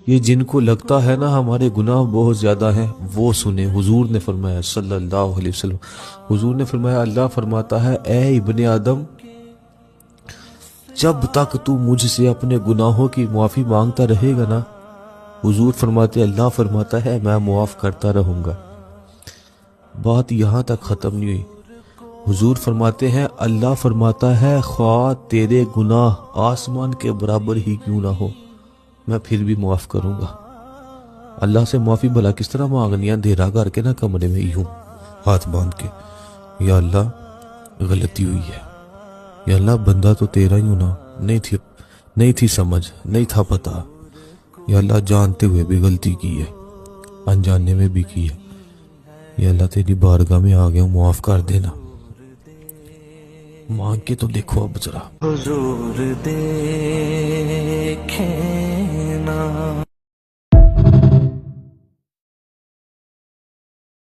یہ جن کو لگتا ہے نا ہمارے گناہ بہت زیادہ ہیں وہ سنیں۔ حضور نے فرمایا صلی اللہ علیہ وسلم، حضور نے فرمایا اللہ فرماتا ہے اے ابن آدم جب تک تو مجھ سے اپنے گناہوں کی معافی مانگتا رہے گا نا، حضور فرماتے اللہ فرماتا ہے میں معاف کرتا رہوں گا۔ بات یہاں تک ختم نہیں ہوئی، حضور فرماتے ہیں اللہ فرماتا ہے خواہ تیرے گناہ آسمان کے برابر ہی کیوں نہ ہو میں پھر بھی معاف کروں گا۔ اللہ سے معافی بھلا کس طرح مانگنی ہے؟ اندھیرا کر کے نا کمرے میں یوں ہاتھ باندھ کے، یا اللہ غلطی ہوئی ہے، یا اللہ بندہ تو تیرا ہی ہونا، نہیں تھی سمجھ، نہیں تھا پتا، یا اللہ جانتے ہوئے بھی غلطی کی ہے، انجانے میں بھی کی ہے، یا اللہ تیری بارگاہ میں آ گیا ہوں معاف کر دینا۔ مانگ کے تو دیکھو اب ذرا حضور دیکھیں نا